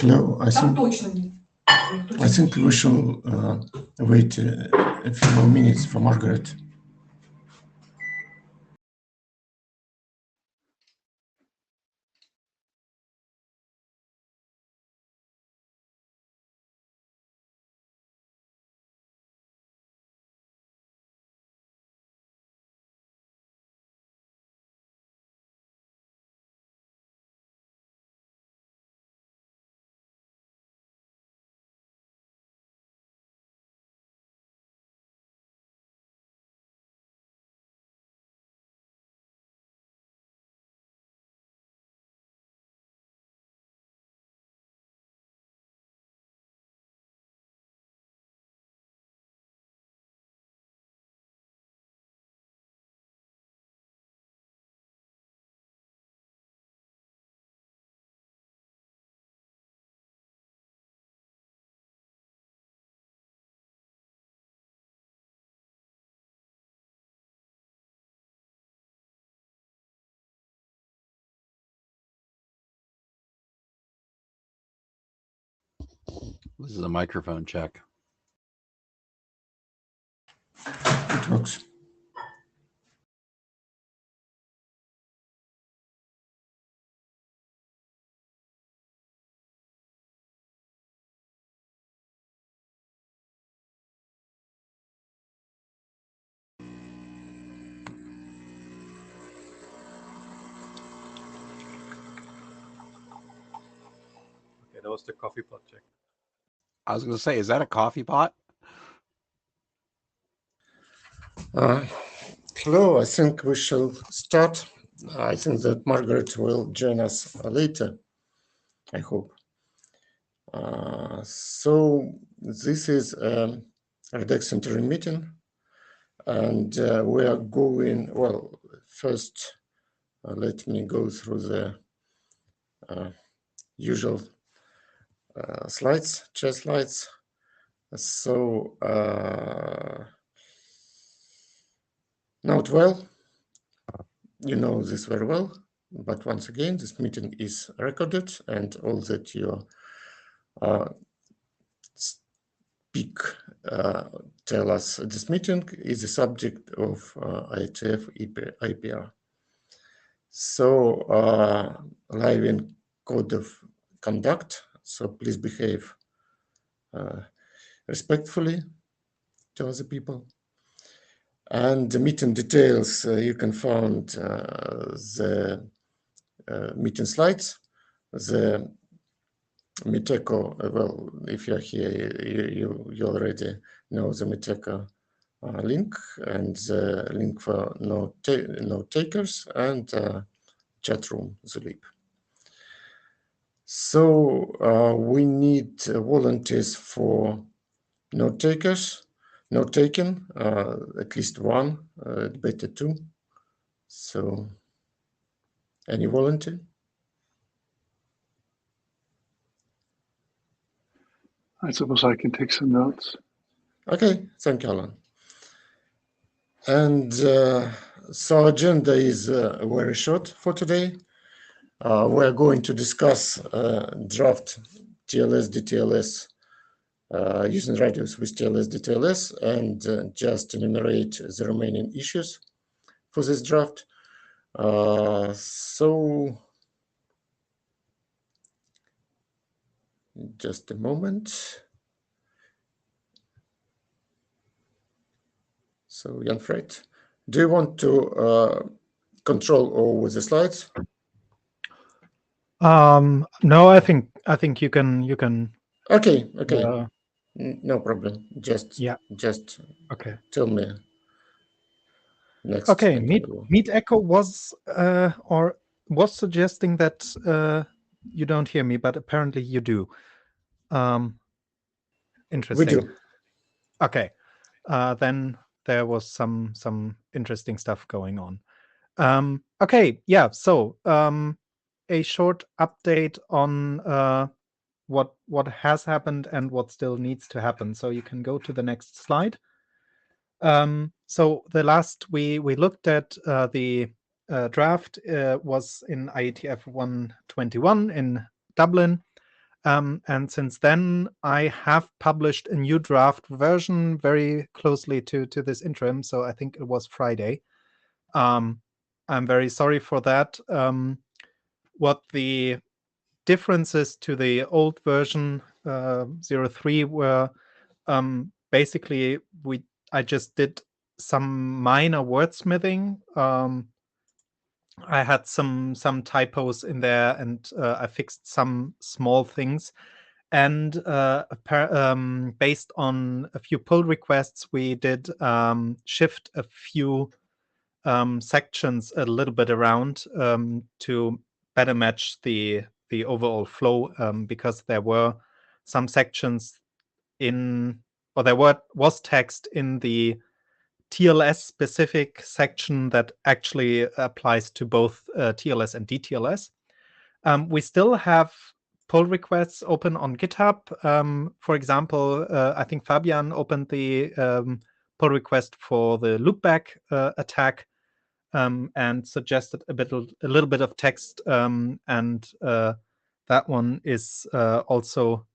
Hello, I think we shall wait a few more minutes for Margaret. This is a microphone check. It works. Okay, that was the coffee pot check. I was going to say, is that a coffee pot? Hello, I think we shall start. I think that Margaret will join us later, I hope. So this is a RADEXT interim meeting, and we are going, well, first, let me go through the usual slides, chair slides. So, note well, you know this very well, but once again, this meeting is recorded, and all that you speak, tell us at this meeting is the subject of IETF IPR. So, live in code of conduct, so please behave respectfully to other people. And the meeting details, you can find the meeting slides, the Miteco, well, if you're here, you already know the Miteco link, and the link for note takers, and chat room, the lib. So we need volunteers for note takers, note taking, at least one, better two. So any volunteer? I suppose I can take some notes. Okay, thank you, Alan. And so agenda is very short for today. We're going to discuss draft TLS, DTLS, using radios with TLS, DTLS, and just enumerate the remaining issues for this draft. So just a moment. So Jan-Fred, do you want to control over the slides? No, I think you can. Okay. No problem. Just Okay. Tell me. Next. Okay. Meet Echo was or was suggesting that you don't hear me, but apparently you do. Interesting. We do. Okay. Then there was some interesting stuff going on. Okay. Yeah. So a short update on what has happened and what still needs to happen. So you can go to the next slide. So the last we looked at the draft was in IETF 121 in Dublin, And since then, I have published a new draft version very closely to this interim. So I think it was Friday. I'm very sorry for that. What the differences to the old version 03 were, basically I just did some minor wordsmithing. I had some typos in there, and I fixed some small things. And based on a few pull requests, we did shift a few sections a little bit around to better match the overall flow, because there were some sections there was text in the TLS specific section that actually applies to both TLS and DTLS. We still have pull requests open on GitHub. For example, I think Fabian opened the pull request for the loopback attack and suggested a little bit of text, and that one is also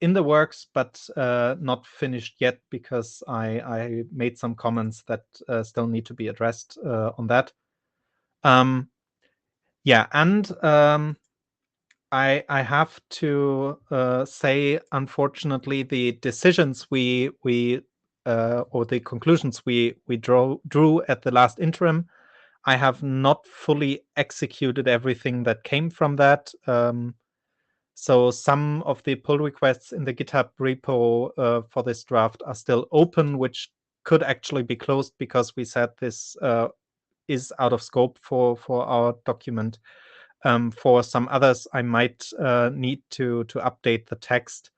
in the works, but not finished yet, because I made some comments that still need to be addressed on that. Yeah, and I have to say, unfortunately, the decisions we or the conclusions we drew at the last interim, I have not fully executed everything that came from that. So some of the pull requests in the GitHub repo for this draft are still open, which could actually be closed because we said this is out of scope for our document. For some others, I might need to update the text.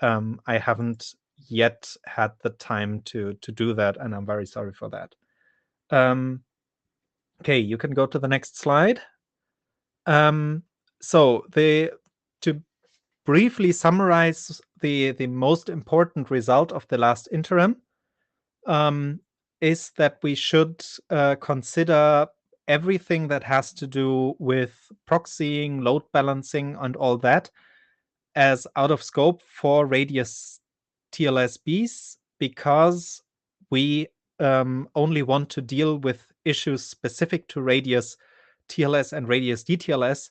I haven't yet had the time to do that, and I'm very sorry for that. Okay, you can go to the next slide. So to briefly summarize the most important result of the last interim, is that we should consider everything that has to do with proxying, load balancing, and all that as out of scope for radius TLSBs, because we only want to deal with issues specific to radius TLS and radius DTLS.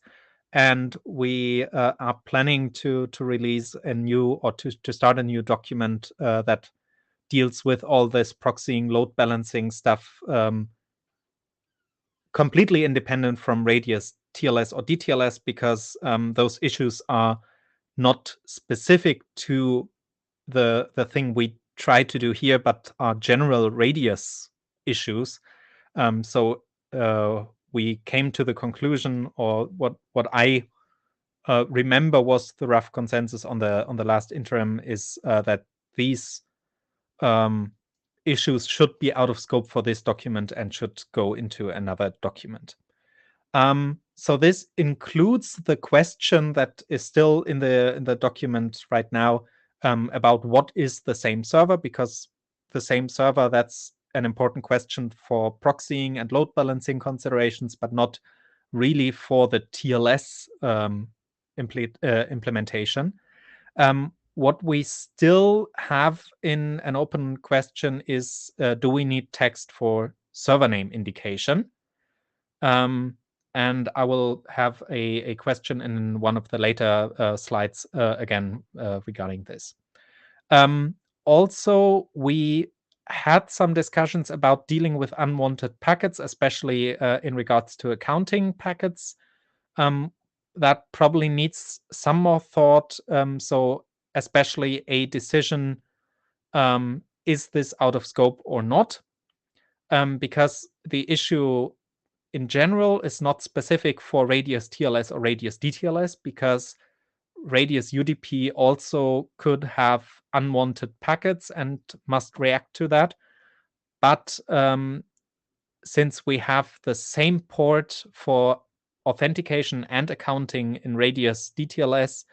And we are planning to release a new, or to start a new document that deals with all this proxying, load balancing stuff, completely independent from radius TLS or DTLS, because those issues are not specific to the thing we try to do here, but are general radius issues. So we came to the conclusion, or what I remember was the rough consensus on the last interim, is that these issues should be out of scope for this document and should go into another document. So this includes the question that is still in the document right now, about what is the same server, because the same server, that's an important question for proxying and load balancing considerations, but not really for the TLS implementation. What we still have in an open question is, do we need text for server name indication? And I will have a question in one of the later slides again regarding this. Also, we had some discussions about dealing with unwanted packets, especially in regards to accounting packets. That probably needs some more thought. So especially a decision, is this out of scope or not? Because the issue in general is not specific for radius TLS or radius DTLS, because radius UDP also could have unwanted packets and must react to that. But since we have the same port for authentication and accounting in radius DTLS,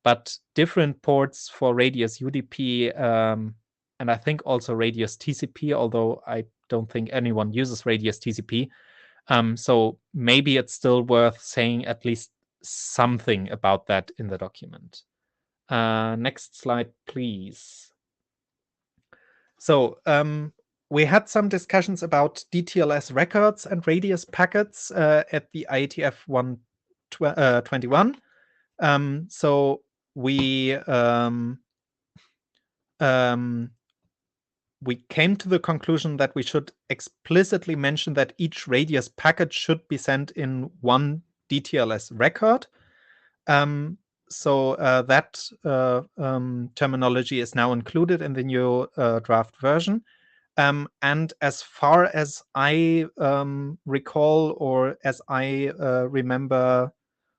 but different ports for radius UDP, and I think also radius TCP, although I don't think anyone uses radius TCP. So maybe it's still worth saying at least something about that in the document. Next slide, please. So we had some discussions about DTLS records and radius packets at the IETF 121. So we came to the conclusion that we should explicitly mention that each radius packet should be sent in one DTLS record. So that terminology is now included in the new draft version. And as far as I recall, or as I remember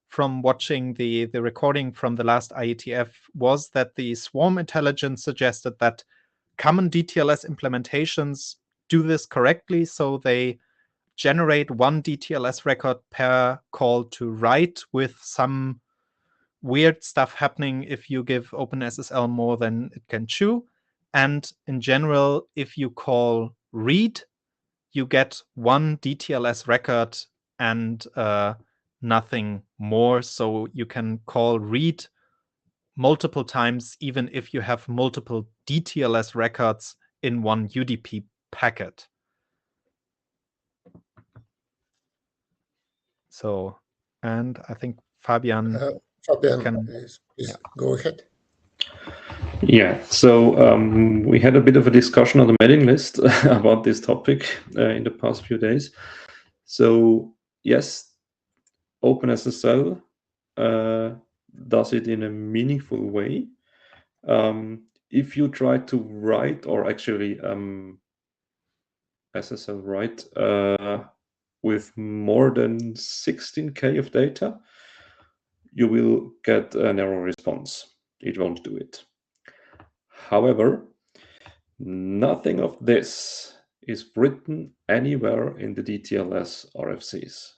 from watching the recording from the last IETF, was that the swarm intelligence suggested that common DTLS implementations do this correctly. So they generate one DTLS record per call to write, with some weird stuff happening if you give OpenSSL more than it can chew. And in general, if you call read, you get one DTLS record and nothing more. So you can call read multiple times, even if you have multiple DTLS records in one UDP packet. So, and I think Fabian Fabian, please go ahead. Yeah, so we had a bit of a discussion on the mailing list about this topic in the past few days. So yes, OpenSSL does it in a meaningful way. If you try to write, or actually SSL write with more than 16K of data, you will get an error response. It won't do it. However, nothing of this is written anywhere in the DTLS RFCs.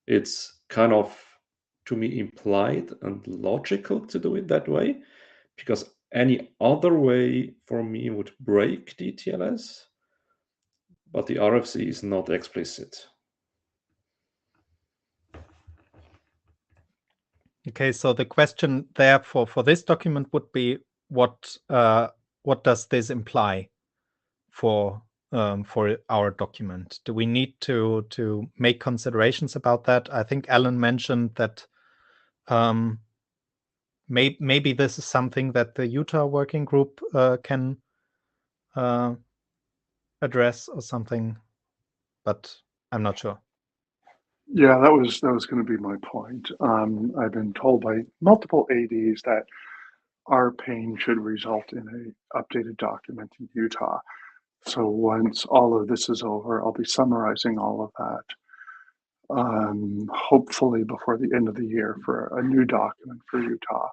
It's kind of, to me, implied and logical to do it that way, because any other way for me would break DTLS, but the RFC is not explicit. Okay, so the question there for this document would be, what does this imply for our document? Do we need to make considerations about that? I think Alan mentioned that maybe this is something that the Utah working group can address or something, but I'm not sure. Yeah, that was going to be my point. I've been told by multiple ADs that our pain should result in an updated document in Utah. So once all of this is over, I'll be summarizing all of that, hopefully before the end of the year, for a new document for Utah.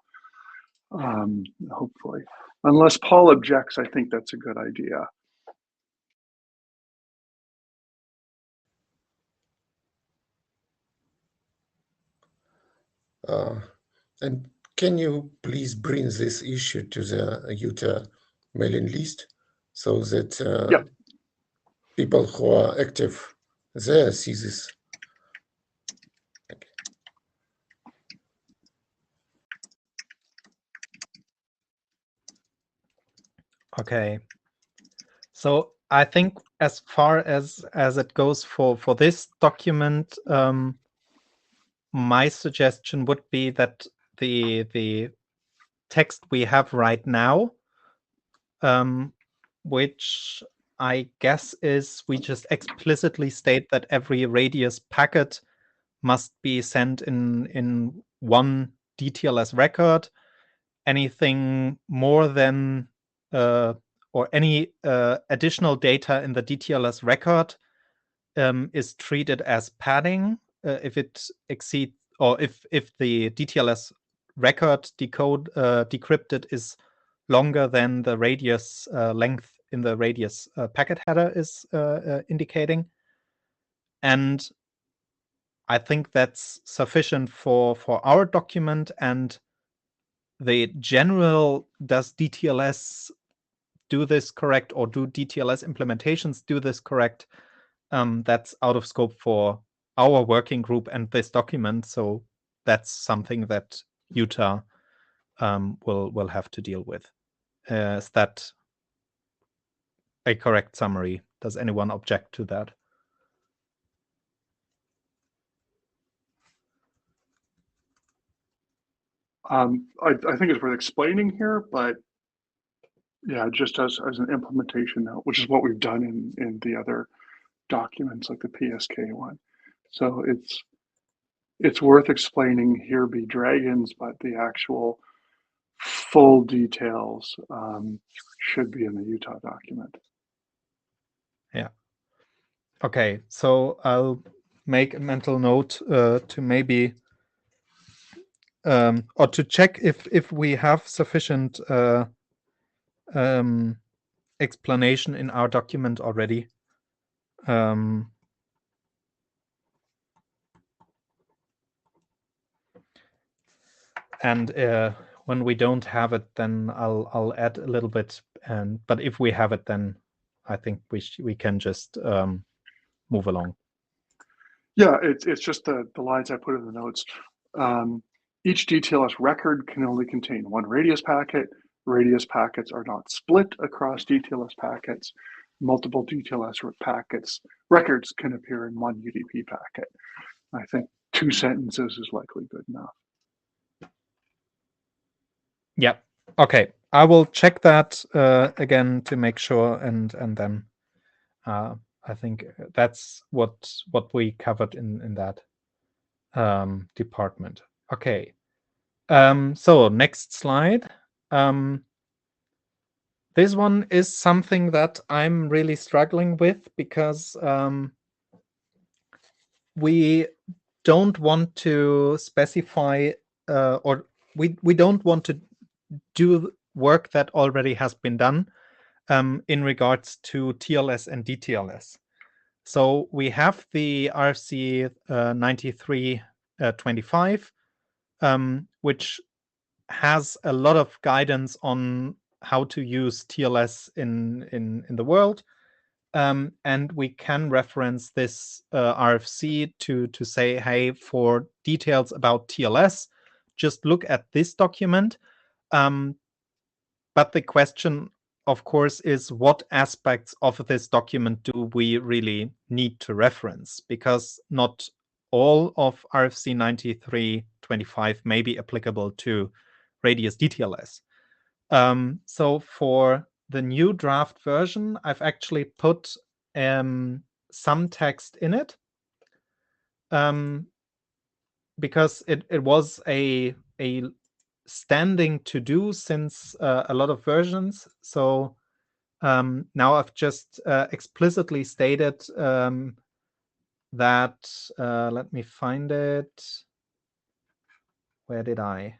Hopefully, unless Paul objects, I think that's a good idea. And can you please bring this issue to the Utah mailing list so that Yep. people who are active there see this? Okay. So I think as far as it goes for this document, my suggestion would be that the text we have right now, which I guess is, we just explicitly state that every radius packet must be sent in one DTLS record. Anything more than or any additional data in the DTLS record is treated as padding if it exceeds, or if the DTLS record decrypted is longer than the radius length in the radius packet header is indicating. And I think that's sufficient for our document. And the general, does DTLS do this correct, or do DTLS implementations do this correct? That's out of scope for our working group and this document. So that's something that Utah will have to deal with. Is that a correct summary? Does anyone object to that? I think it's worth explaining here, but yeah, just as an implementation note, which is what we've done in the other documents like the PSK one. So it's worth explaining here be dragons, but the actual full details should be in the Utah document. Yeah. Okay, so I'll make a mental note to maybe or to check if we have sufficient explanation in our document already. And when we don't have it, then I'll add a little bit. But if we have it, then I think we can just move along. Yeah, it's just the lines I put in the notes. Each DTLS record can only contain one radius packet. Radius packets are not split across DTLS packets. Multiple DTLS records can appear in one UDP packet. I think 2 sentences is likely good enough. Yeah. Okay. I will check that again to make sure, and then I think that's what we covered in that department. Okay. So next slide. This one is something that I'm really struggling with because we don't want to specify or we don't want to do work that already has been done in regards to TLS and DTLS. So we have the RFC 9325, which has a lot of guidance on how to use TLS in the world. And we can reference this RFC to say, hey, for details about TLS, just look at this document. But the question, of course, is what aspects of this document do we really need to reference? Because not all of RFC 9325 may be applicable to radius DTLS. So for the new draft version, I've actually put some text in it because it was a standing to do since a lot of versions. So now I've just explicitly stated that, let me find it. Where did I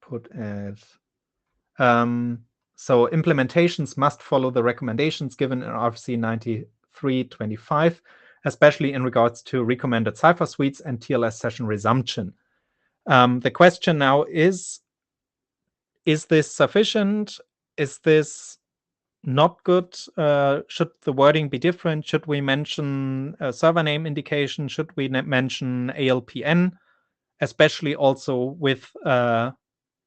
put it? So implementations must follow the recommendations given in RFC 9325, especially in regards to recommended cipher suites and TLS session resumption. The question now is this sufficient? Is this not good? Should the wording be different? Should we mention a server name indication? Should we mention ALPN, especially also with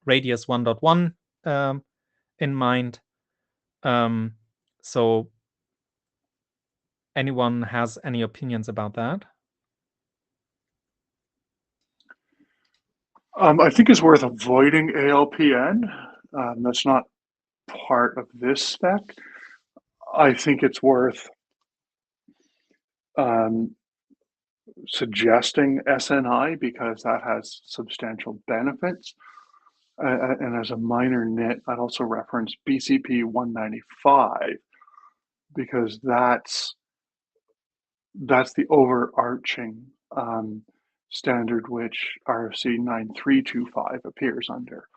radius 1.1 in mind? So anyone has any opinions about that? I think it's worth avoiding ALPN. That's not part of this spec. I think it's worth suggesting SNI because that has substantial benefits. And as a minor nit, I'd also reference BCP 195 because that's the overarching standard which RFC 9325 appears under.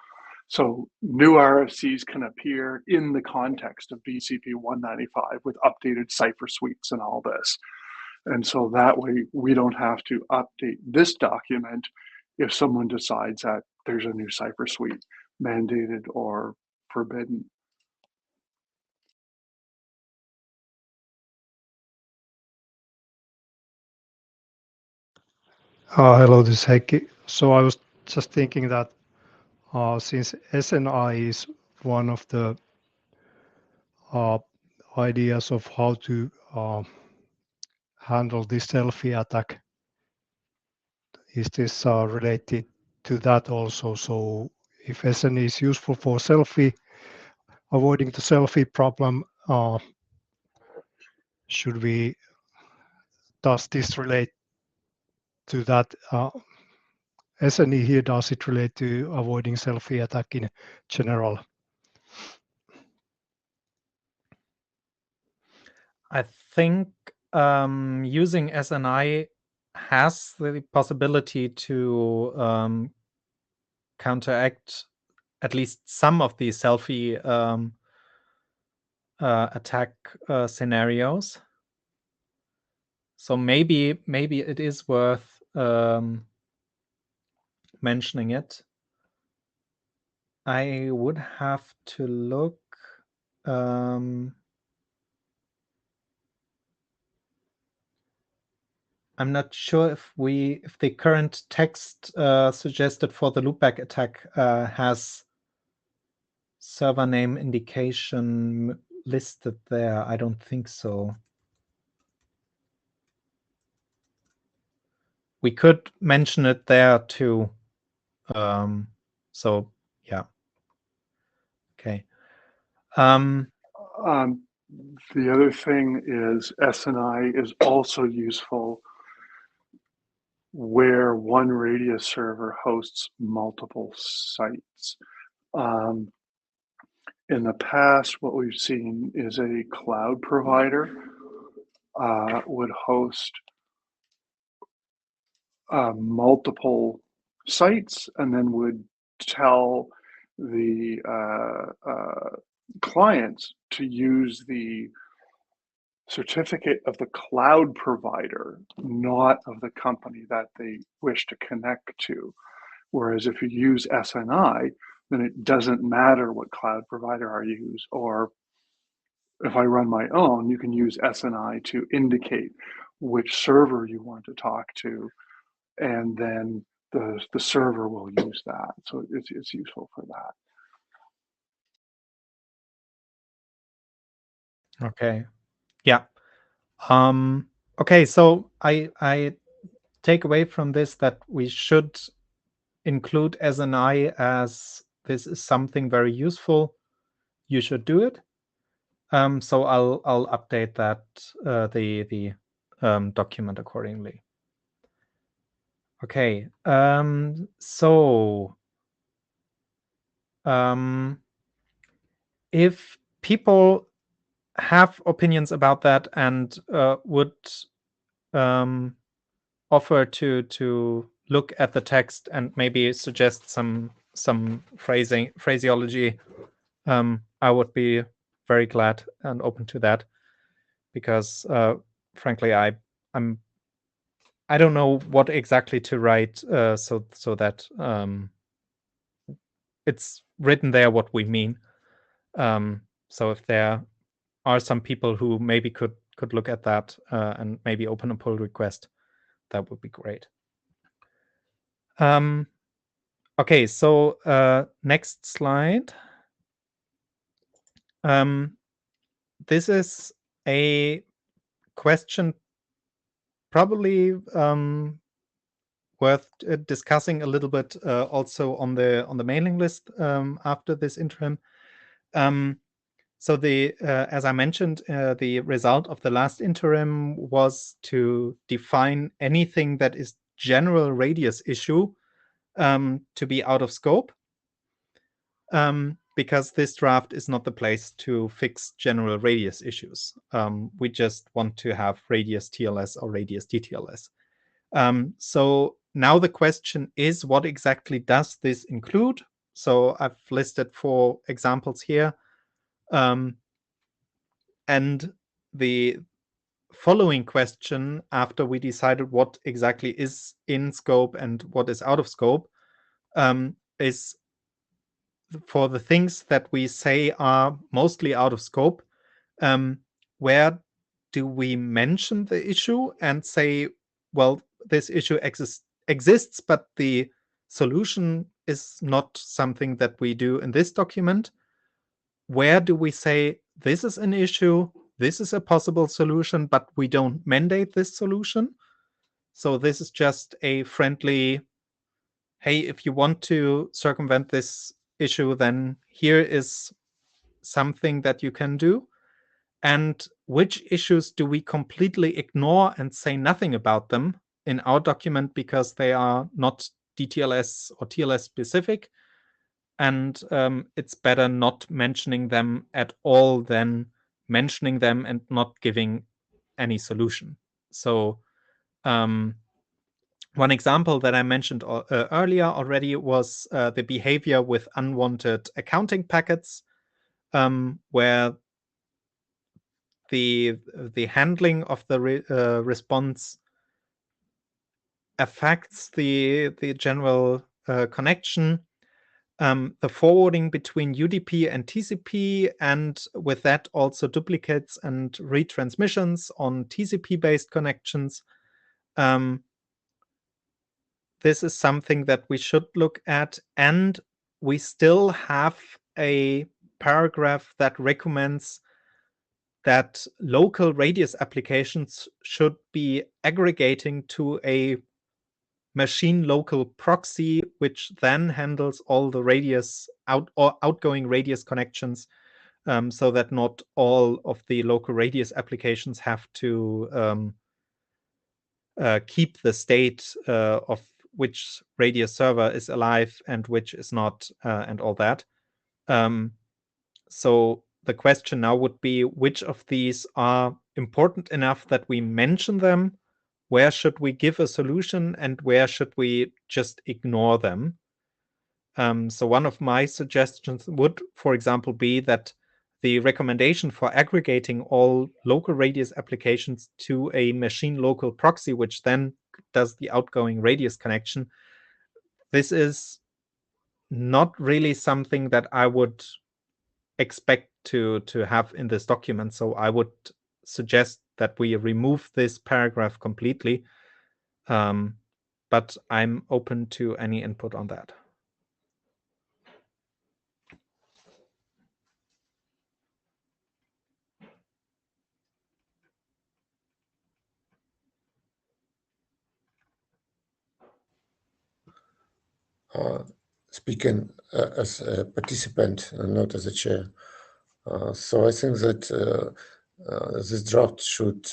So new RFCs can appear in the context of BCP 195 with updated cipher suites and all this. And so that way we don't have to update this document if someone decides that there's a new cipher suite mandated or forbidden. Hello, this is Heikki. So I was just thinking that since SNI is one of the ideas of how to handle this selfie attack, is this related to that also? So if SNE is useful for avoiding the selfie problem, does this relate to that? SNE here, does it relate to avoiding selfie attack in general? I think using SNI has the possibility to counteract at least some of the selfie attack scenarios. So maybe it is worth mentioning it. I would have to look. I'm not sure if the current text suggested for the loopback attack has server name indication listed there. I don't think so. We could mention it there too. So yeah. Okay. The other thing is SNI is also useful where one Radius server hosts multiple sites. In the past, what we've seen is a cloud provider would host multiple sites and then would tell the clients to use the certificate of the cloud provider, not of the company that they wish to connect to. Whereas if you use SNI, then it doesn't matter what cloud provider I use, or if I run my own, you can use SNI to indicate which server you want to talk to, and then the server will use that. So it's useful for that. Okay. Yeah. Okay, so I take away from this that we should include SNI as this is something very useful. You should do it. So I'll update that the document accordingly. Okay. So if people have opinions about that and would offer to look at the text and maybe suggest some phraseology, I would be very glad and open to that, because frankly I don't know what exactly to write so that it's written there what we mean. So if there are some people who maybe could look at that and maybe open a pull request, that would be great. Okay, so next slide. This is a question probably worth discussing a little bit also on the mailing list after this interim. So as I mentioned, the result of the last interim was to define anything that is general radius issue to be out of scope, because this draft is not the place to fix general radius issues. We just want to have radius TLS or radius DTLS. So now the question is, what exactly does this include? So I've listed 4 examples here. And the following question, after we decided what exactly is in scope and what is out of scope, is for the things that we say are mostly out of scope, where do we mention the issue and say, well, this issue exists, but the solution is not something that we do in this document. Where do we say this is an issue, this is a possible solution, but we don't mandate this solution? So this is just a friendly, hey, if you want to circumvent this issue, then here is something that you can do. And which issues do we completely ignore and say nothing about them in our document because they are not DTLS or TLS specific? And it's better not mentioning them at all than mentioning them and not giving any solution. So one example that I mentioned earlier already was the behavior with unwanted accounting packets, where the handling of the response affects the general connection, the forwarding between UDP and TCP, and with that also duplicates and retransmissions on TCP-based connections. This is something that we should look at, and we still have a paragraph that recommends that local radius applications should be aggregating to a machine local proxy, which then handles all the radius outgoing radius connections, so that not all of the local radius applications have to keep the state of which radius server is alive and which is not, and all that. So the question now would be, which of these are important enough that we mention them? Where should we give a solution, and where should we just ignore them? So one of my suggestions would, for example, be that the recommendation for aggregating all local radius applications to a machine local proxy, which then does the outgoing radius connection, this is not really something that I would expect to have in this document. So I would suggest that we remove this paragraph completely. But I'm open to any input on that. Speaking as a participant and not as a chair. So I think that this draft should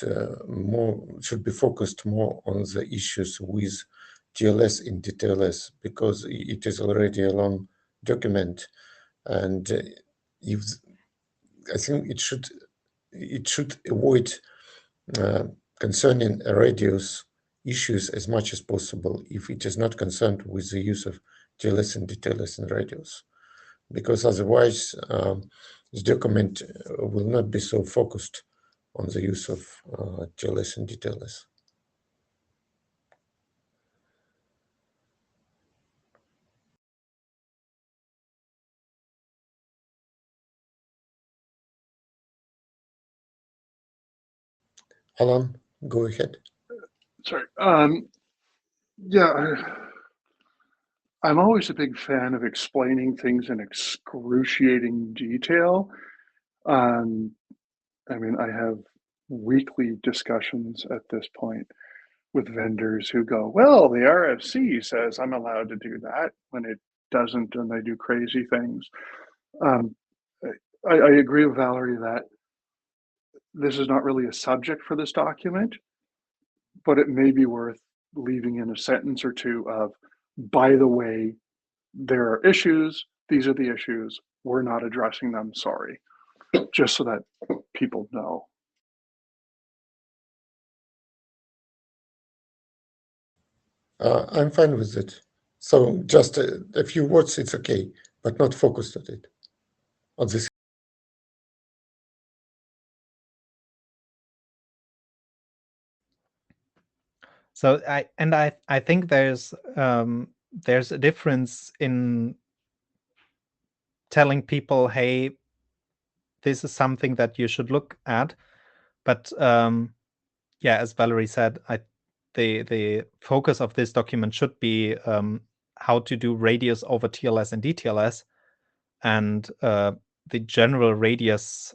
be focused more on the issues with TLS in DTLS, because it is already a long document, and I think it should avoid concerning radius issues as much as possible if it is not concerned with the use of TLS and DTLS in radius, because otherwise this document will not be so focused on the use of TLS and DTLS. Alan, go ahead. Sorry. Yeah, I'm always a big fan of explaining things in excruciating detail. I mean, I have weekly discussions at this point with vendors who go, well, the RFC says I'm allowed to do that, when it doesn't, and they do crazy things. I agree with Valerie that this is not really a subject for this document, but it may be worth leaving in a sentence or two of, by the way, there are issues, these are the issues, we're not addressing them, sorry, just so that people know. I'm fine with it. So just a few words, it's okay, but not focused on it, on this. So I think there's a difference in telling people, hey, this is something that you should look at. But yeah, as Valerie said, I the focus of this document should be how to do radius over TLS and DTLS, and the general radius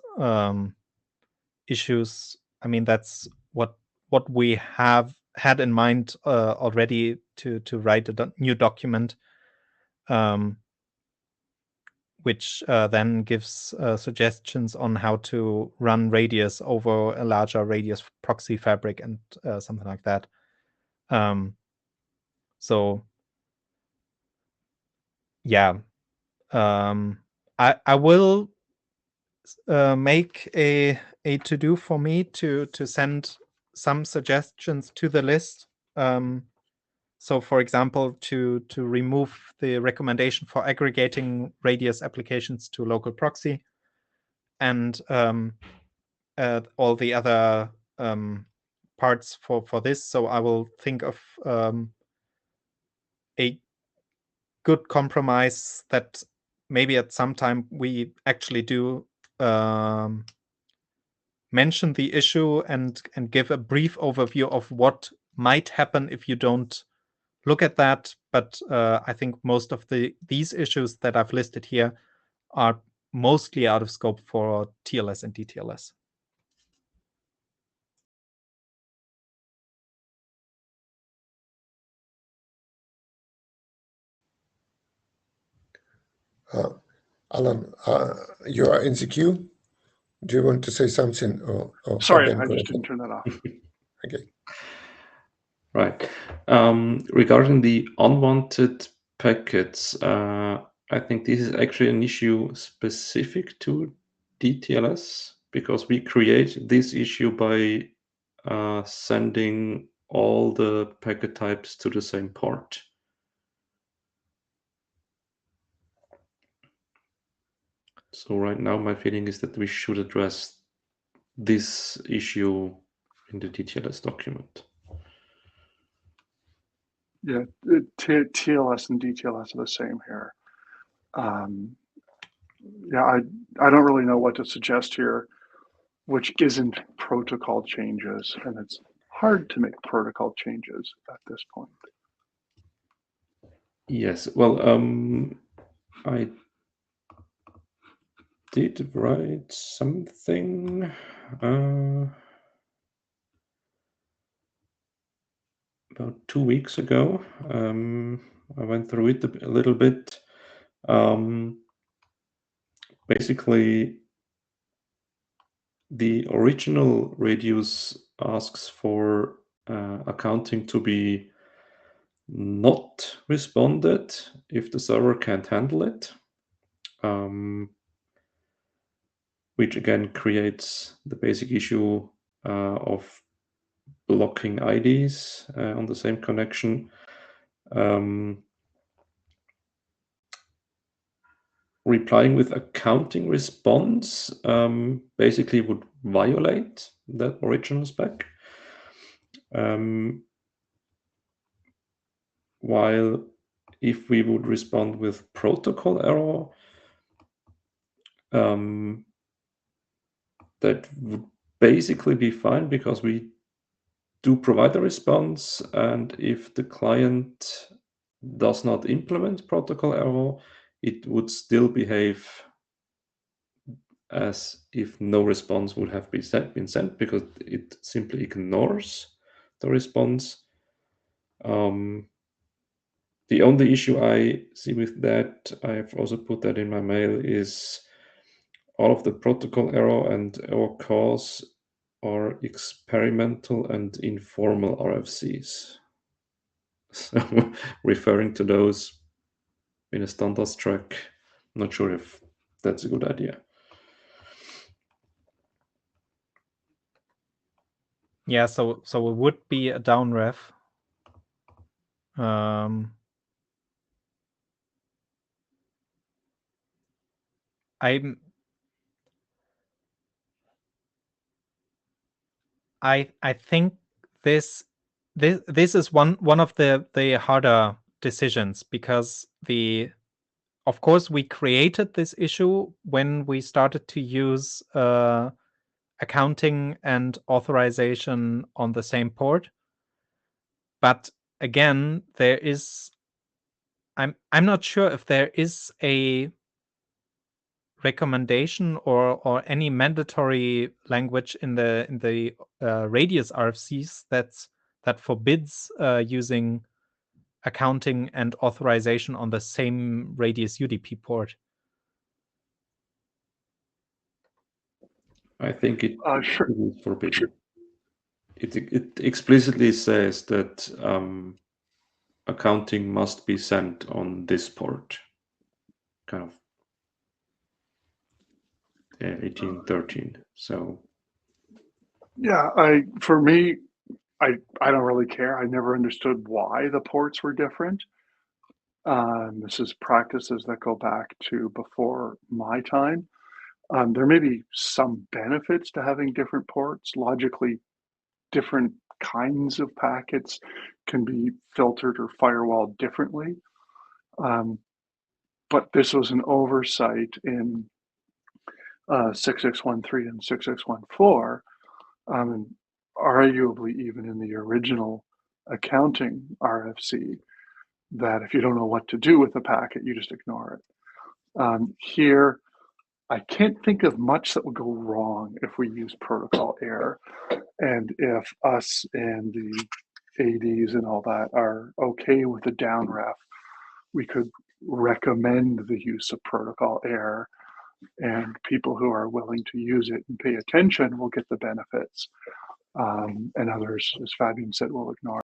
issues. I mean, that's what we have had in mind already to write a new document, which then gives suggestions on how to run radius over a larger radius proxy fabric and something like that. So yeah, I will make a to-do for me to send some suggestions to the list. So, for example, to remove the recommendation for aggregating radius applications to local proxy, and all the other parts for this. So I will think of a good compromise that maybe at some time we actually do mention the issue and give a brief overview of what might happen if you don't look at that. But I think most of these issues that I've listed here are mostly out of scope for TLS and DTLS. Alan, you are in the queue. Do you want to say something? Or Sorry, Fabian, I go just ahead. didn't turn that off. Okay. Right. Regarding the unwanted packets, I think this is actually an issue specific to DTLS, because we create this issue by sending all the packet types to the same port. So right now my feeling is that we should address this issue in the DTLS document. Yeah, TLS and DTLS are the same here. Yeah, I don't really know what to suggest here, which isn't protocol changes, and it's hard to make protocol changes at this point. Yes, well, I did write something about 2 weeks ago. I went through it a little bit. Basically, the original radius asks for accounting to be not responded if the server can't handle it, which again creates the basic issue of blocking IDs on the same connection. Replying with a counting response basically would violate that original spec. While if we would respond with protocol error, that would basically be fine, because we do provide a response, and if the client does not implement protocol error, it would still behave as if no response would have been sent, because it simply ignores the response. The only issue I see with that, I've also put that in my mail, is all of the protocol error and error cause are experimental and informal RFCs. So referring to those in a standards track, I'm not sure if that's a good idea. Yeah, so it would be a down ref. I think this is one of the harder decisions, because of course we created this issue when we started to use accounting and authorization on the same port, but again, there is. I'm not sure if there is a recommendation or any mandatory language in the radius RFCs that forbids using accounting and authorization on the same radius UDP port. I think it Sure. is forbidden. It explicitly says that accounting must be sent on this port, kind of 1813. So Yeah, for me, I don't really care. I never understood why the ports were different. This is practices that go back to before my time. There may be some benefits to having different ports. Logically, different kinds of packets can be filtered or firewalled differently. But this was an oversight in 6613 and 6614, and arguably even in the original accounting RFC, that if you don't know what to do with the packet, you just ignore it. Here, I can't think of much that would go wrong if we use protocol error, and if us and the ADs and all that are okay with the downref, we could recommend the use of protocol error, and people who are willing to use it and pay attention will get the benefits, and others, as Fabian said, will ignore.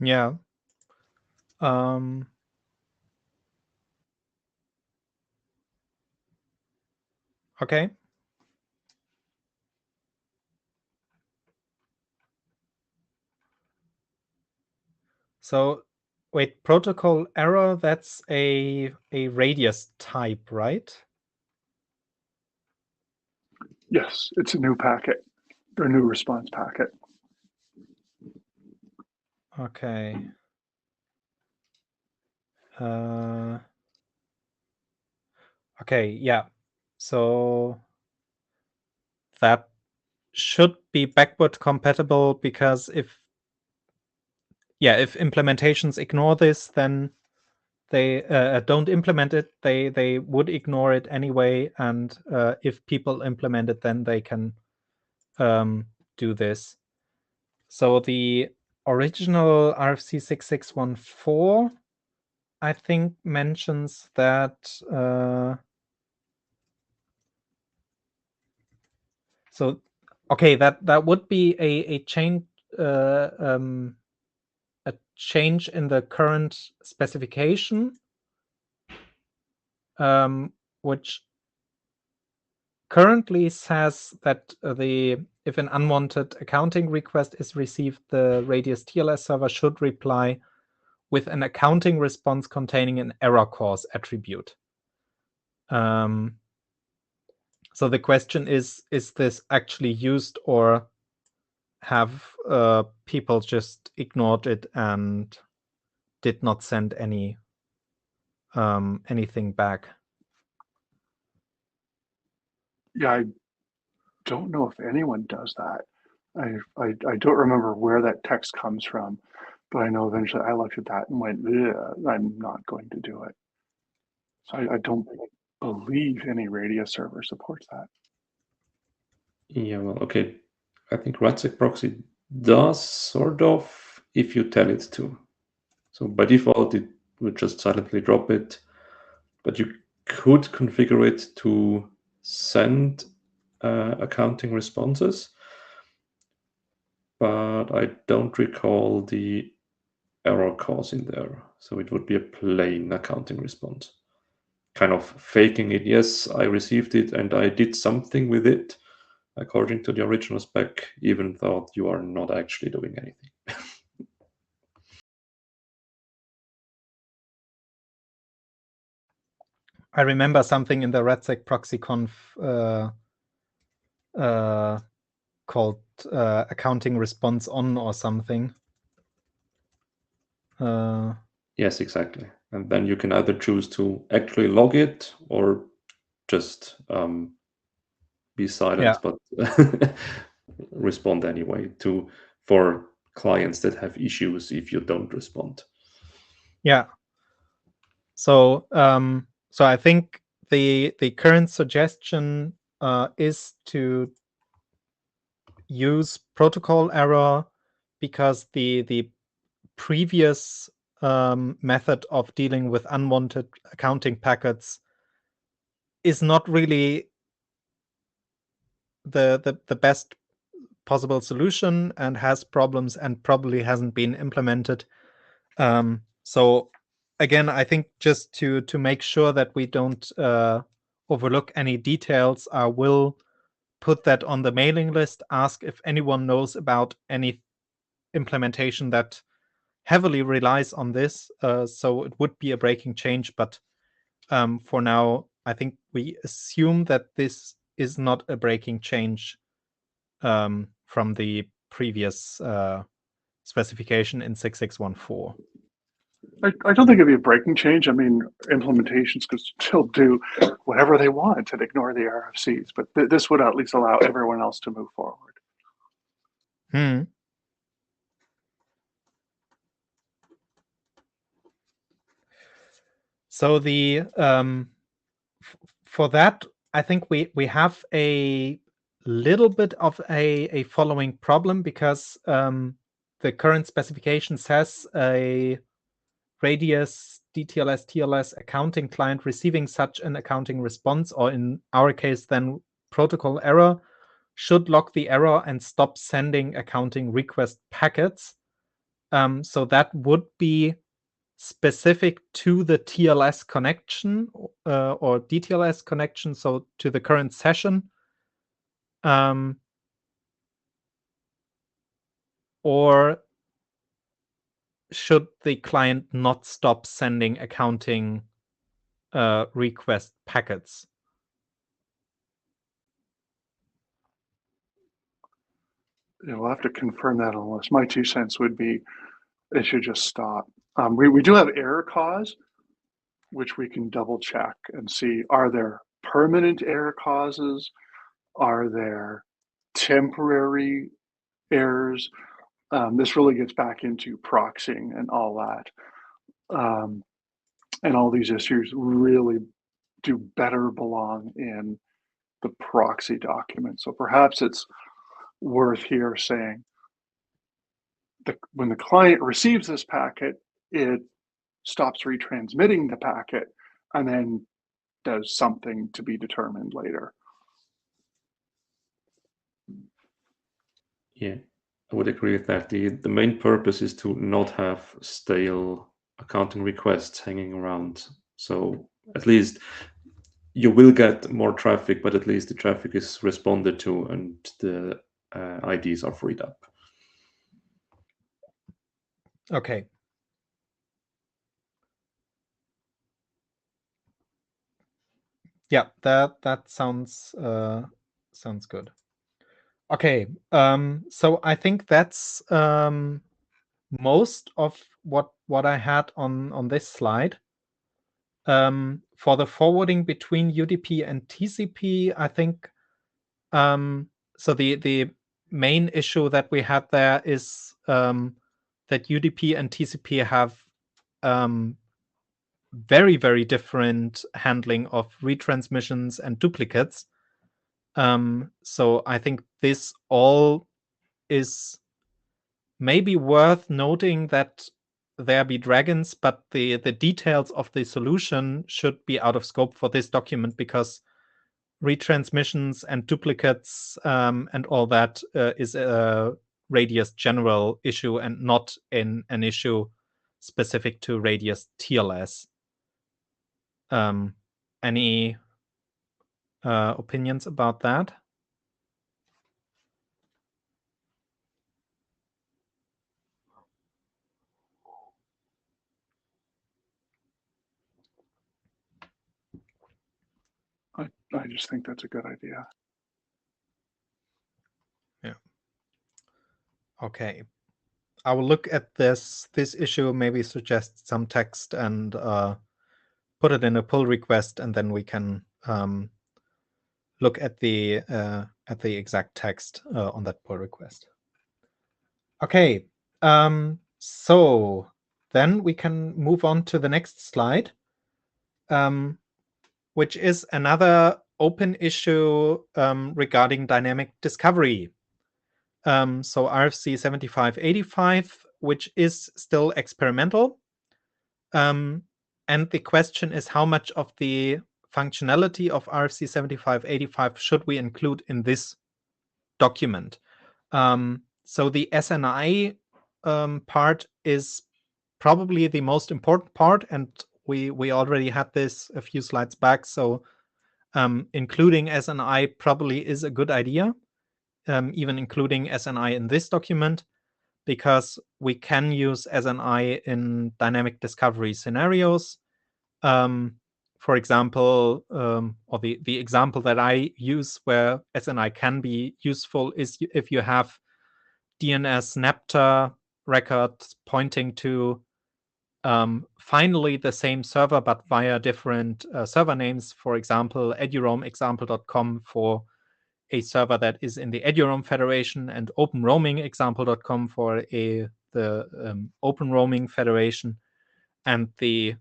Yeah. Okay. So wait, protocol error, that's a radius type, right? Yes, it's a new packet, or a new response packet. Okay. Okay, yeah. So that should be backward compatible, because if implementations ignore this, then they don't implement it. They would ignore it anyway, and if people implement it, then they can do this. So the original RFC 6614, I think, mentions that so okay, that would be a change a change in the current specification, which currently says that if an unwanted accounting request is received, the Radius TLS server should reply with an accounting response containing an error cause attribute. So the question is this actually used, or have people just ignored it and did not send anything back? Yeah, I don't know if anyone does that. I don't remember where that text comes from, but I know eventually I looked at that and went, I'm not going to do it. So I don't believe any Radius server supports that. yeah, well, okay. I think RADEXT proxy does, sort of, if you tell it to. So by default, it would just silently drop it, but you could configure it to send accounting responses. But I don't recall the error cause in there. So it would be a plain accounting response. Kind of faking it. Yes, I received it and I did something with it according to the original spec, even though you are not actually doing anything. I remember something in the RADEXT proxyconf called accounting response on or something. Yes, exactly. And then you can either choose to actually log it or just be silent, but respond anyway for clients that have issues if you don't respond. Yeah. So so I think the current suggestion is to use protocol error, because the previous method of dealing with unwanted accounting packets is not really the best possible solution and has problems and probably hasn't been implemented. So again, I think just to make sure that we don't overlook any details, I will put that on the mailing list, ask if anyone knows about any implementation that heavily relies on this. So it would be a breaking change, but for now, I think we assume that this is not a breaking change from the previous specification in 6614. I don't think it'd be a breaking change. I mean, implementations could still do whatever they want and ignore the RFCs, but this would at least allow everyone else to move forward. So the for that, I think we have a little bit of a following problem, because the current specification says a radius DTLS TLS accounting client receiving such an accounting response, or in our case then protocol error, should log the error and stop sending accounting request packets. So that would be specific to the TLS connection or DTLS connection, so to the current session. Or should the client not stop sending accounting request packets? Yeah, we'll have to confirm that on the list. My 2 cents would be it should just stop. We do have error cause, which we can double check and see, are there permanent error causes? Are there temporary errors? This really gets back into proxying and all that. And all these issues really do better belong in the proxy document. So perhaps it's worth here saying when the client receives this packet, it stops retransmitting the packet and then does something to be determined later. Yeah, I would agree with that. The main purpose is to not have stale accounting requests hanging around. So at least you will get more traffic, but at least the traffic is responded to and the IDs are freed up. Okay. Yeah, that sounds good. Okay, so I think that's most of what I had on this slide. For the forwarding between UDP and TCP, I think so the main issue that we had there is that UDP and TCP have very, very different handling of retransmissions and duplicates. So I think this all is maybe worth noting, that there be dragons, but the details of the solution should be out of scope for this document, because retransmissions and duplicates and all that is a radius general issue and not an issue specific to radius TLS. Any opinions about that? I just think that's a good idea. Yeah. Okay. I will look at this issue, maybe suggest some text and put it in a pull request, and then we can look at the exact text on that pull request. Okay, so then we can move on to the next slide, which is another open issue regarding dynamic discovery. So RFC 7585, which is still experimental. And the question is, how much of the functionality of RFC 7585 should we include in this document? So the SNI part is probably the most important part, and we already had this a few slides back. So including SNI probably is a good idea, even including SNI in this document, because we can use SNI in dynamic discovery scenarios. For example, or the example that I use where SNI can be useful is if you have DNS NAPTA records pointing to finally the same server but via different server names. For example, eduroamexample.com for a server that is in the eduroam federation, and openroamingexample.com for the open roaming federation, and the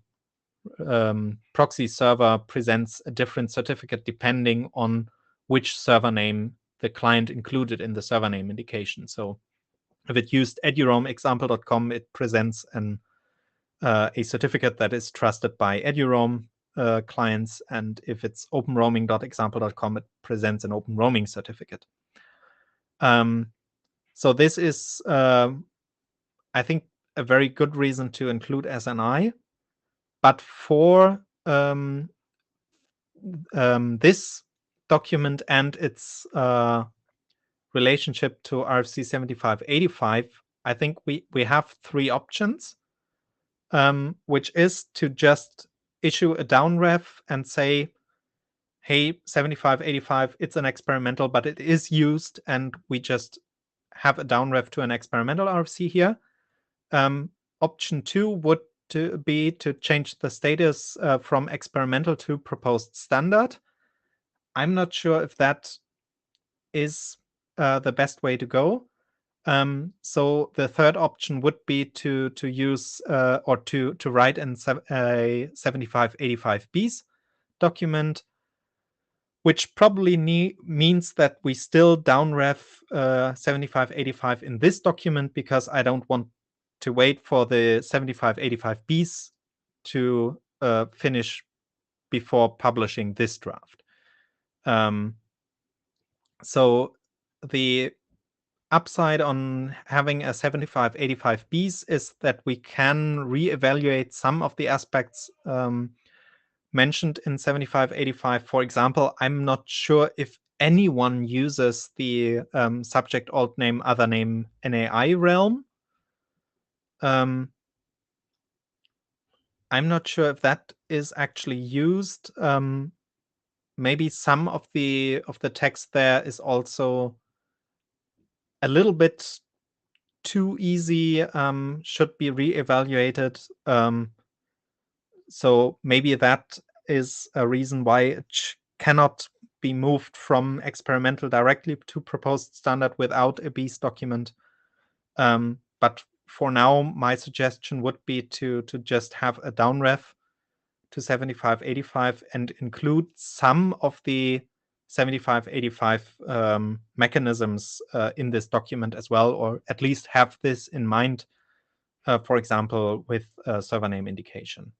proxy server presents a different certificate depending on which server name the client included in the server name indication. So if it used eduroamexample.com, it presents a certificate that is trusted by eduroam clients, and if it's openroaming.example.com, it presents an open roaming certificate. So this is, I think, a very good reason to include SNI. But for this document and its relationship to RFC 7585, I think we have three options, which is to just issue a downref and say, hey, 7585, it's an experimental, but it is used, and we just have a downref to an experimental RFC here. Option 2 would be to change the status from experimental to proposed standard. I'm not sure if that is the best way to go. So the third option would be to use or to write in a 7585B's document, which probably means that we still downref 7585 in this document, because I don't want to wait for the 7585B's to finish before publishing this draft. So the upside on having a 7585B's is that we can reevaluate some of the aspects mentioned in 7585. For example, I'm not sure if anyone uses the subject alt name other name NAI realm. I'm not sure if that is actually used. Maybe some of the text there is also a little bit too easy, should be reevaluated. So maybe that is a reason why it cannot be moved from experimental directly to proposed standard without a B's document. But for now, my suggestion would be to just have a downref to 7585 and include some of the 7585 mechanisms in this document as well, or at least have this in mind, for example, with server name indication.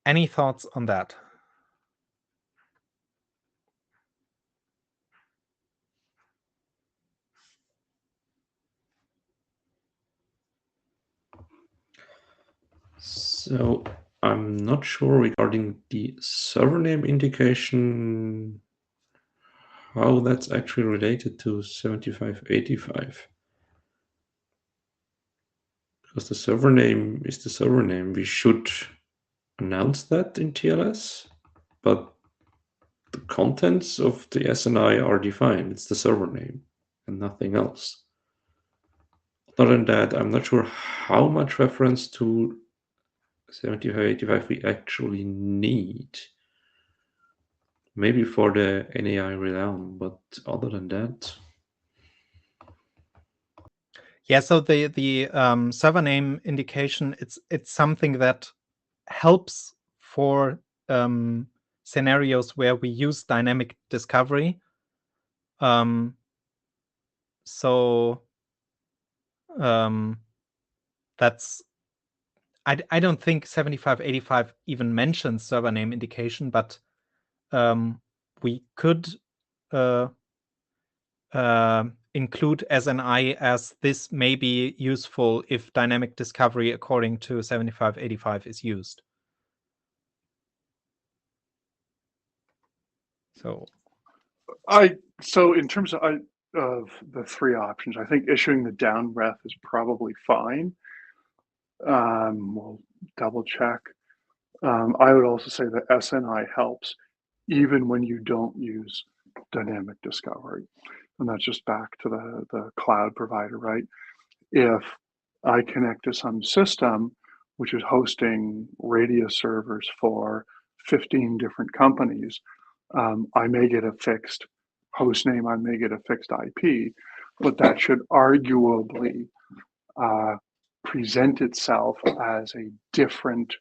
Any thoughts on that? So I'm not sure regarding the server name indication how that's actually related to 7585. Because the server name is the server name. We should announce that in TLS, but the contents of the SNI are defined. It's the server name and nothing else. Other than that, I'm not sure how much reference to 7585 we actually need. maybe for the NAI realm, but other than that, Yeah, so the server name indication, it's something that helps for scenarios where we use dynamic discovery. So that's I don't think 7585 even mentions server name indication, but we could include SNI as this may be useful if dynamic discovery according to 7585 is used. So in terms of the three options, I think issuing the down ref is probably fine. We'll double check. I would also say that SNI helps even when you don't use dynamic discovery. And that's just back to the cloud provider, right? If I connect to some system which is hosting Radius servers for 15 different companies, I may get a fixed host name, I may get a fixed IP, but that should arguably present itself as a different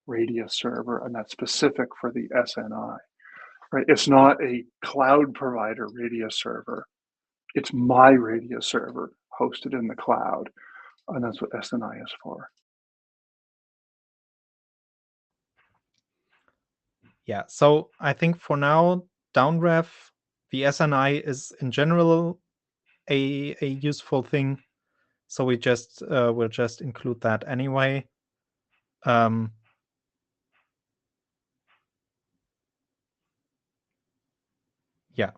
Radius server, and that's specific for the SNI, right? It's not a cloud provider Radius server. It's my Radius server hosted in the cloud, and that's what SNI is for. yeah, so I think for now, downref, the SNI is in general a useful thing. So we just will just include that anyway. Yeah.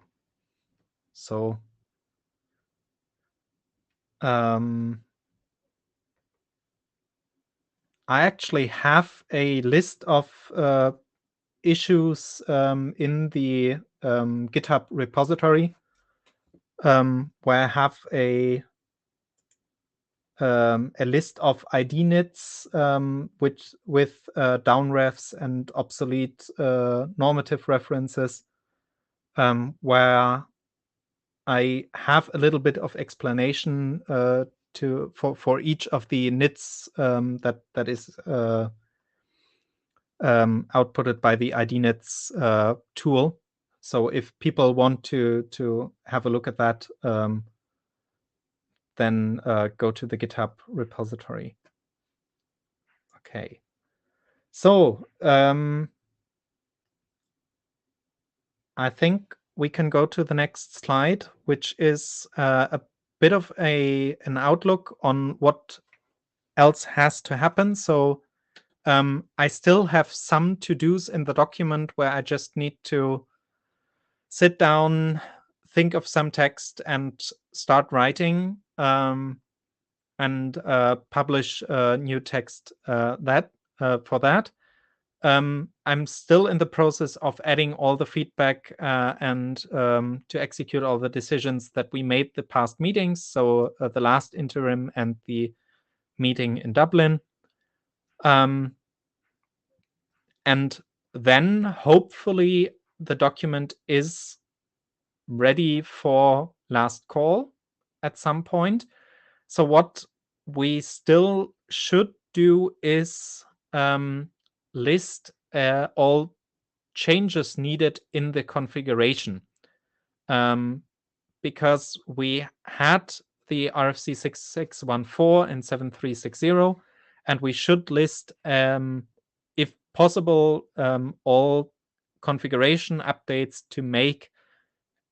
So I actually have a list of issues in the GitHub repository where I have a list of ID nits with downrefs and obsolete normative references where I have a little bit of explanation for each of the nits that is outputted by the IDNets tool. So if people want to have a look at that, then go to the GitHub repository. Okay. So I think we can go to the next slide, which is a bit of an outlook on what else has to happen. So I still have some to-dos in the document where I just need to sit down, think of some text, and start writing and publish new text for that. I'm still in the process of adding all the feedback and to execute all the decisions that we made the past meetings. So the last interim and the meeting in Dublin. And then hopefully the document is ready for last call at some point. So what we still should do is list all changes needed in the configuration. Because we had the RFC 6614 and 7360, and we should list, if possible, all configuration updates to make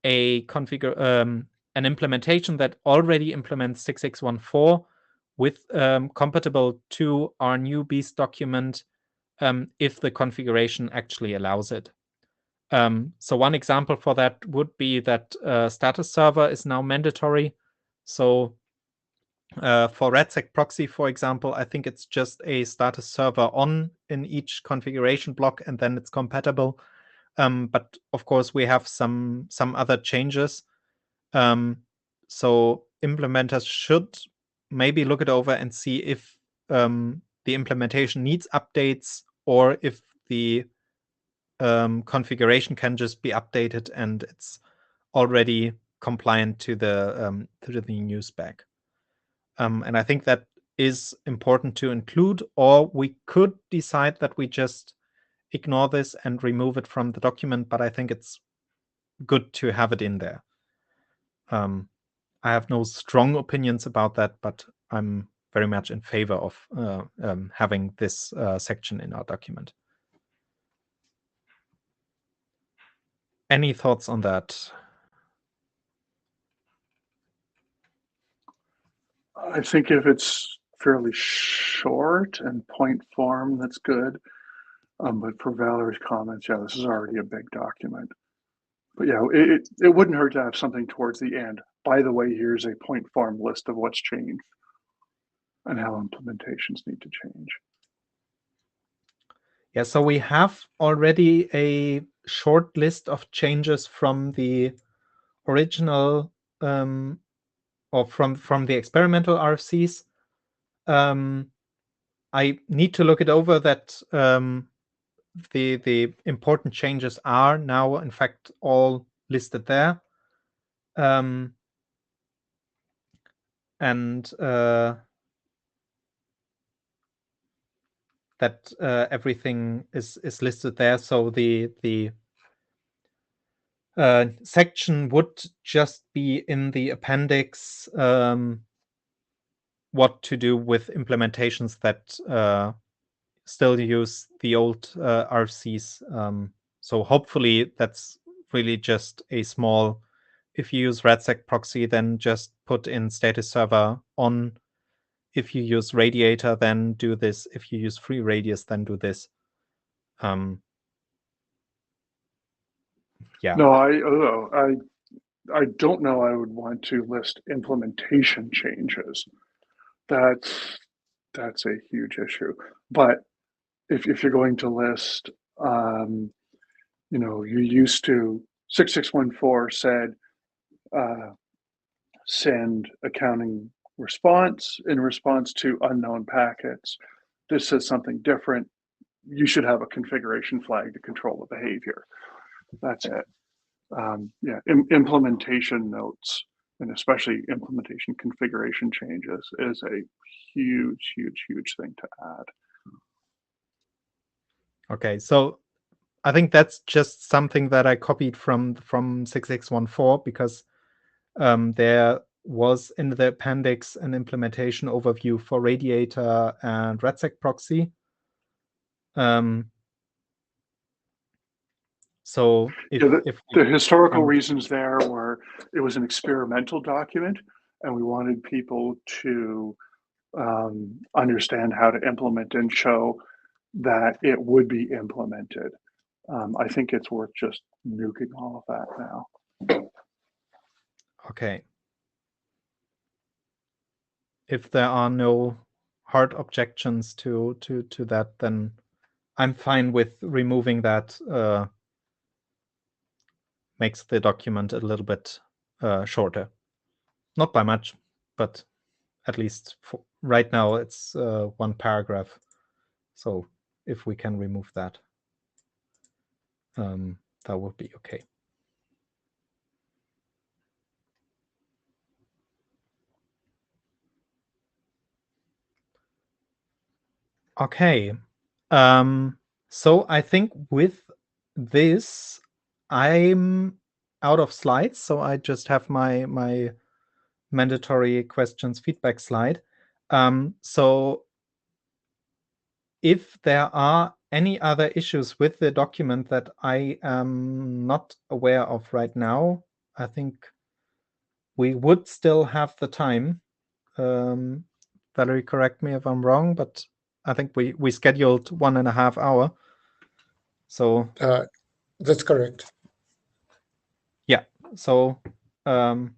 a an implementation that already implements 6614 with compatible to our new Beast document if the configuration actually allows it. So one example for that would be that status server is now mandatory. So for RADEXT proxy, for example, I think it's just a status server on in each configuration block, and then it's compatible. But of course, we have some other changes. So implementers should maybe look it over and see if the implementation needs updates or if the configuration can just be updated and it's already compliant to the new spec. And I think that is important to include, or we could decide that we just ignore this and remove it from the document, but I think it's good to have it in there. I have no strong opinions about that, but I'm very much in favor of having this section in our document. Any thoughts on that? I think if it's fairly short and point form, that's good. But for Valerie's comments, yeah, this is already a big document. But yeah, it wouldn't hurt to have something towards the end. By the way, here's a point form list of what's changed and how implementations need to change. Yeah, so we have already a short list of changes from the original or from the experimental RFCs. I need to look it over that the important changes are now, in fact, all listed there. And that everything is listed there. So the section would just be in the appendix what to do with implementations that still use the old RFCs. So hopefully that's really just a small, if you use RADEXT proxy, then just put in status server on. If you use Radiator, then do this. If you use FreeRadius, then do this. Yeah. No, I don't know. I would want to list implementation changes. That's a huge issue. But if you're going to list, you know, you used to 6614 said send accounting response in response to unknown packets. This says something different. You should have a configuration flag to control the behavior. That's it. Yeah, implementation notes, and especially implementation configuration changes, is a huge thing to add. Okay, so I think that's just something that I copied from 6614 because there was in the appendix an implementation overview for Radiator and RADEXT proxy. So if the historical reasons there were it was an experimental document, and we wanted people to understand how to implement and show that it would be implemented. I think it's worth just nuking all of that now. Okay. If there are no hard objections to that, then I'm fine with removing that. Makes the document a little bit shorter. Not by much, but at least for right now it's one paragraph. So if we can remove that, that would be okay. Okay. So I think with this, I'm out of slides. So I just have my mandatory questions feedback slide. So if there are any other issues with the document that I am not aware of right now, I think we would still have the time. Valerie, correct me if I'm wrong, but I think we scheduled 1.5 hours. So that's correct. Yeah. So I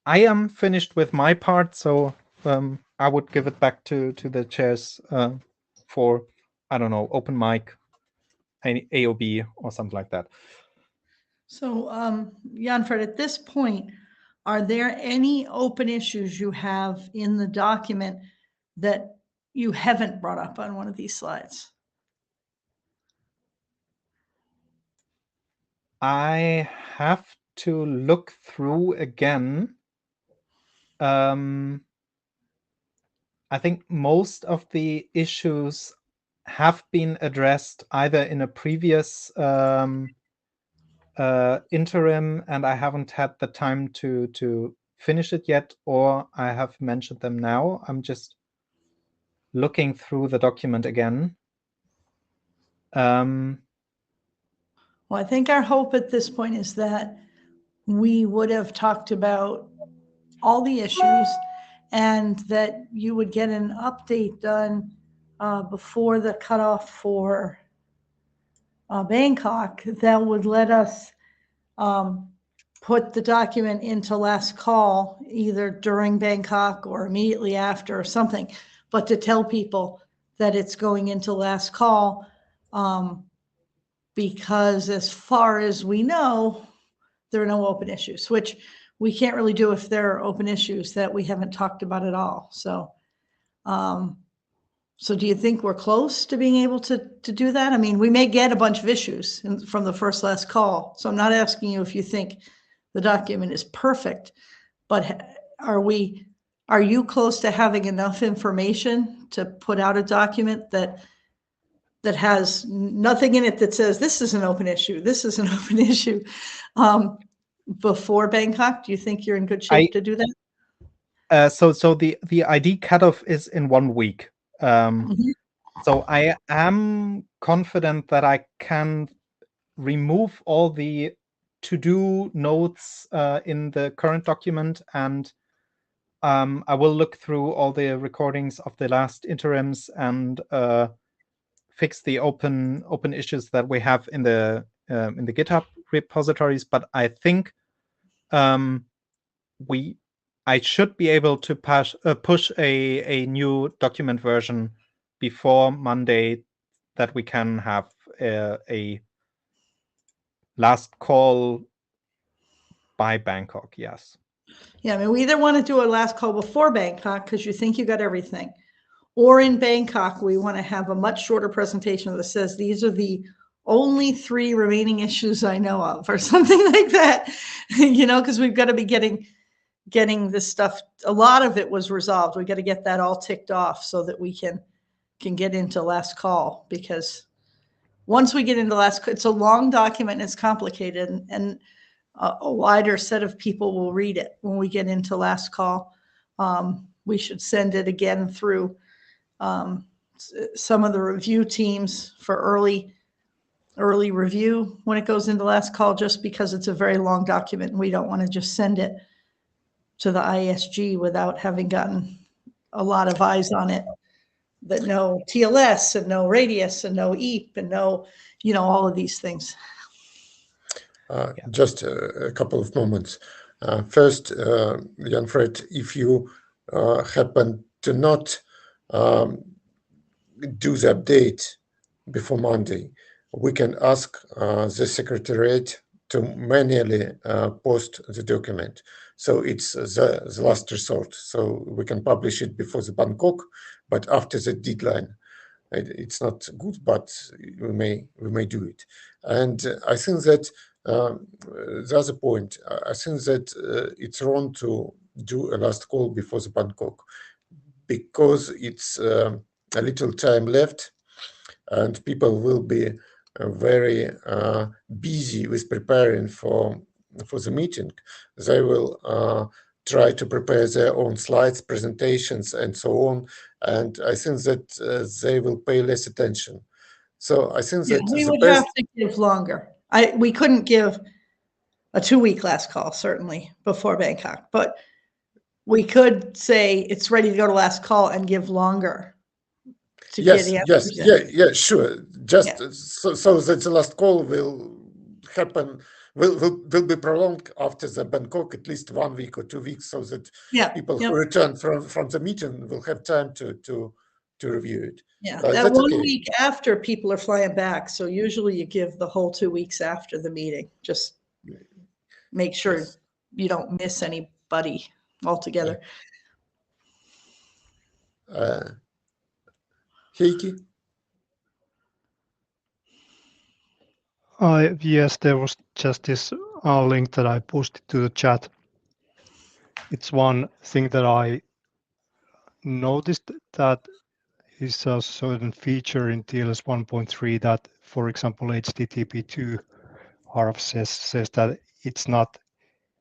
am finished with my part. So I would give it back to the chairs for, I don't know, open mic, AOB or something like that. So Jan-Fred, at this point, are there any open issues you have in the document that you haven't brought up on one of these slides? I have to look through again. I think most of the issues have been addressed either in a previous interim, and I haven't had the time to finish it yet, or I have mentioned them now. I'm just looking through the document again. Well, I think our hope at this point is that we would have talked about all the issues and that you would get an update done before the cutoff for Bangkok that would let us put the document into last call either during Bangkok or immediately after or something, but to tell people that it's going into last call because as far as we know, there are no open issues, which we can't really do if there are open issues that we haven't talked about at all. So, so do you think we're close to being able to do that? I mean, we may get a bunch of issues from the first last call. So I'm not asking you if you think the document is perfect, but are you close to having enough information to put out a document that has nothing in it that says this is an open issue, this is an open issue before Bangkok? Do you think you're in good shape to do that? So the ID cutoff is in 1 week. So I am confident that I can remove all the to-do notes in the current document, and I will look through all the recordings of the last interims and fix the open issues that we have in the GitHub repositories. But I think I should be able to push a new document version before Monday, that we can have a last call by Bangkok. Yes. Yeah, I mean, we either want to do a last call before Bangkok because you think you got everything, or in Bangkok, we want to have a much shorter presentation that says these are the only 3 remaining issues I know of, or something like that, because we've got to be getting this stuff. A lot of it was resolved. We got to get that all ticked off so that we can get into last call, because once we get into it's a long document and it's complicated, and a wider set of people will read it when we get into last call. We should send it again through some of the review teams for early review when it goes into last call, just because it's a very long document and we don't want to just send it to the ISG without having gotten a lot of eyes on it that know TLS and know Radius and know EAP and know, all of these things. Just a couple of moments. First, Jan-Fred, if you happen to not do the update before Monday, we can ask the Secretariat to manually post the document. So it's the last resort. So we can publish it before the Bangkok, but after the deadline. It's not good, but we may do it. And I think that the other point, I think that it's wrong to do a last call before the Bangkok, because it's a little time left and people will be very busy with preparing for the meeting. They will try to prepare their own slides, presentations, and so on. And I think that they will pay less attention. So I think that we would have to give longer. We couldn't give a 2-week last call, certainly, before Bangkok, but we could say it's ready to go to last call and give longer to get answers. Yes, sure. Just so that the last call will happen, will be prolonged after the Bangkok, at least 1 week or 2 weeks, so that people who return from the meeting will have time to review it. Yeah, that 1 week after people are flying back. So usually you give the whole 2 weeks after the meeting. Just make sure you don't miss anybody altogether. Heikki? Yes, there was just this link that I posted to the chat. It's one thing that I noticed that is a certain feature in TLS 1.3 that, for example, HTTP2 RF says that it's not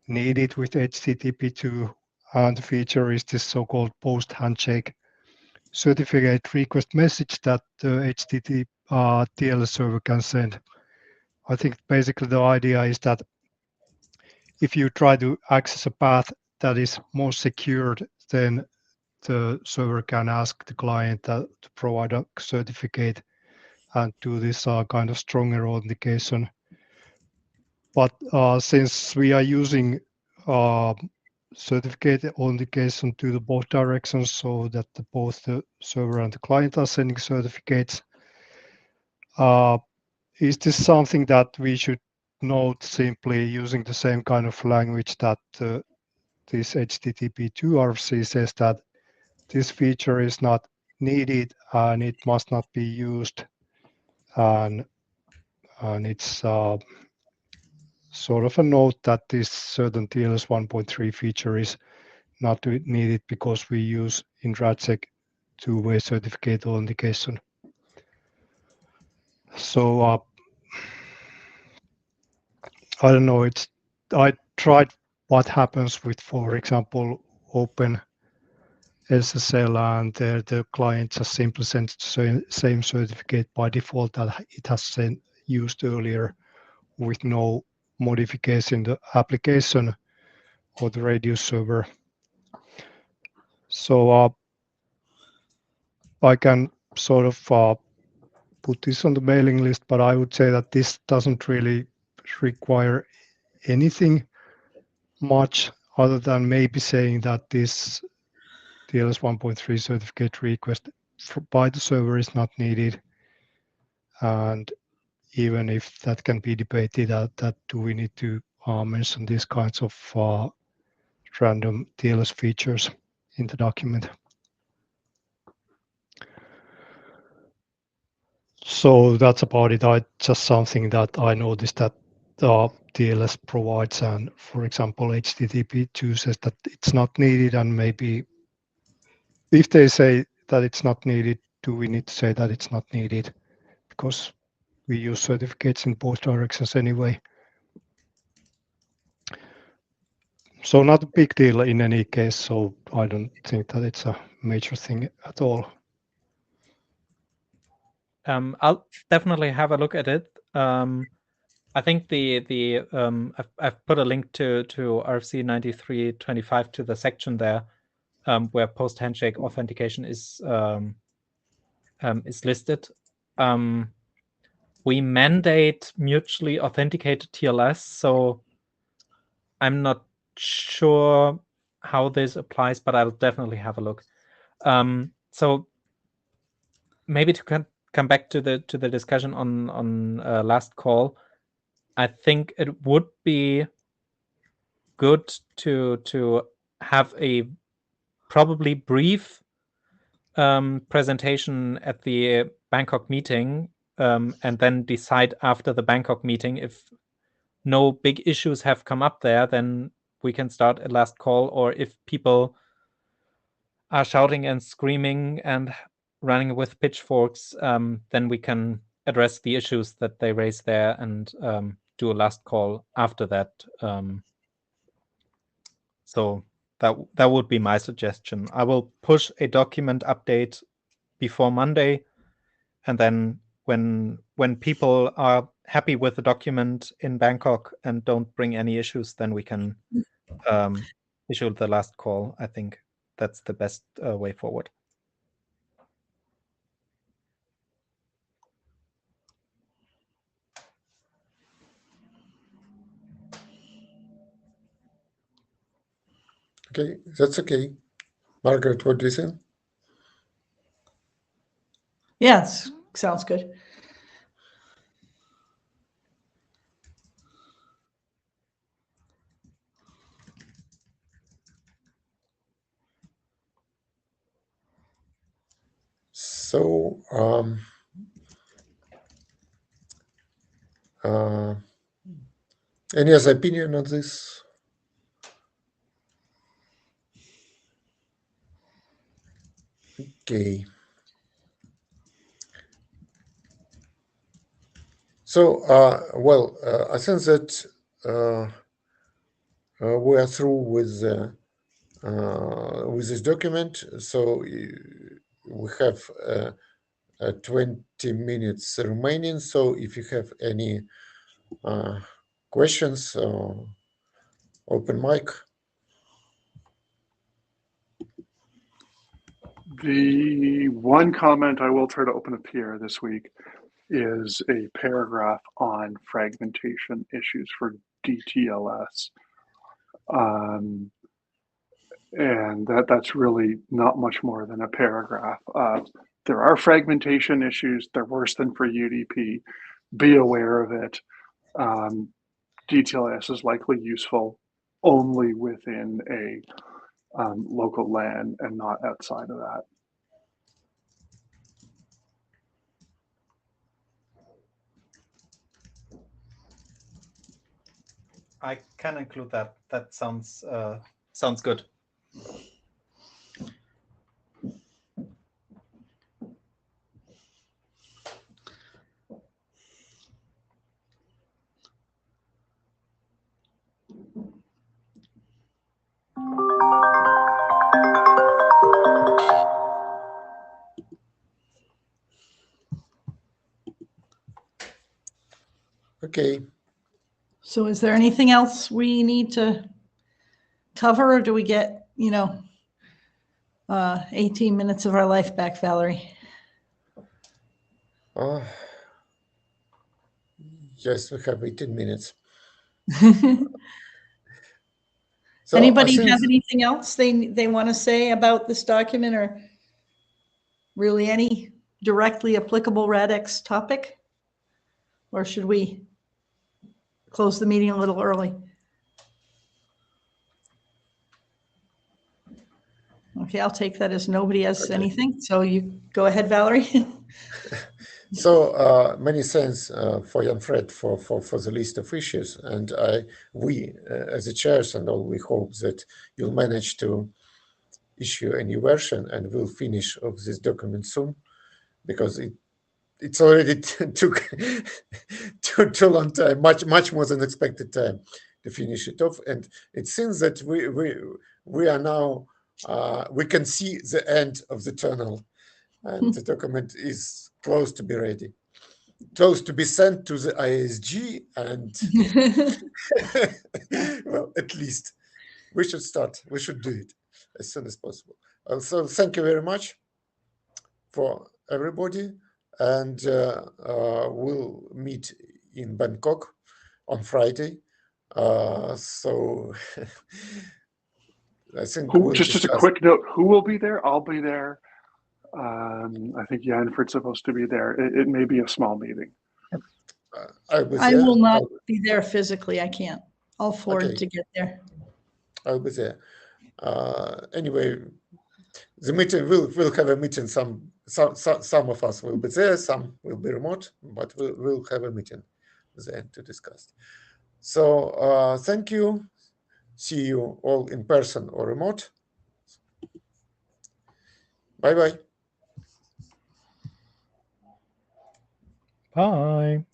needed with HTTP2, and the feature is this so-called post handshake certificate request message that the HTTP TLS server can send. I think basically the idea is that if you try to access a path that is more secured, then the server can ask the client to provide a certificate and do this kind of stronger authentication. But since we are using certificate authentication to the both directions, so that both the server and the client are sending certificates, is this something that we should note simply using the same kind of language that this HTTP2 RFC says that this feature is not needed and it must not be used, and it's sort of a note that this certain TLS 1.3 feature is not needed because we use in RADEXT two-way certificate authentication. So I don't know. I tried what happens with, for example, Open SSL, and the client just simply sends the same certificate by default that it has used earlier with no modification in the application or the radio server. So I can sort of put this on the mailing list, but I would say that this doesn't really require anything much other than maybe saying that this TLS 1.3 certificate request by the server is not needed. And even if that can be debated, that do we need to mention these kinds of random TLS features in the document. So that's about it. Just something that I noticed that TLS provides, and for example, HTTP2 says that it's not needed, and maybe if they say that it's not needed, do we need to say that it's not needed? Because we use certificates in both directions anyway. So not a big deal in any case, so I don't think that it's a major thing at all. I'll definitely have a look at it. I think I've put a link to RFC 9325 to the section there where post handshake authentication is listed. We mandate mutually authenticated TLS, so I'm not sure how this applies, but I'll definitely have a look. So maybe to come back to the discussion on last call, I think it would be good to have a probably brief presentation at the Bangkok meeting, and then decide after the Bangkok meeting if no big issues have come up there, then we can start a last call, or if people are shouting and screaming and running with pitchforks, then we can address the issues that they raise there and do a last call after that. So that would be my suggestion. I will push a document update before Monday, and then when people are happy with the document in Bangkok and don't bring any issues, then we can issue the last call. I think that's the best way forward. Okay, that's okay. Margaret, what do you say? Yes, sounds good. So Any other opinion on this? Okay. So, I think that we are through with this document. So we have 20 minutes remaining. So if you have any questions, open mic. The one comment I will try to open up here this week is a paragraph on fragmentation issues for DTLS. And that's really not much more than a paragraph. There are fragmentation issues. They're worse than for UDP. Be aware of it. DTLS is likely useful only within a local LAN and not outside of that. I can include that. That sounds good. Okay. So is there anything else we need to cover, or do we get, 18 minutes of our life back, Valerie? Yes, we have 18 minutes. So Anybody I think have anything else they want to say about this document, or really any directly applicable RADEXT topic? Or should we close the meeting a little early? Okay, I'll take that as nobody has Okay. anything. So you go ahead, Valerie. So many thanks for Jan Fred for the list of issues, and we as the chairs and all, we hope that you'll manage to issue a new version, and we'll finish of this document soon, because it's already took too long time, much more than expected time to finish it off, and it seems that we are now we can see the end of the tunnel, and the document is close to be ready, close to be sent to the ISG, and well, at least we should start. We should do it as soon as possible. So thank you very much for everybody, and we'll meet in Bangkok on Friday. So I think we'll Just a discuss. quick note, who will be there? I'll be there. I think Janford's supposed to be there. It may be a small meeting. I will not be there physically. I can't. I'll afford to get there. I'll be there. Anyway, the meeting we'll have a meeting. Some of us will be there, some will be remote, but we'll have a meeting then to discuss. So thank you. See you all in person or remote. Bye-bye. Bye.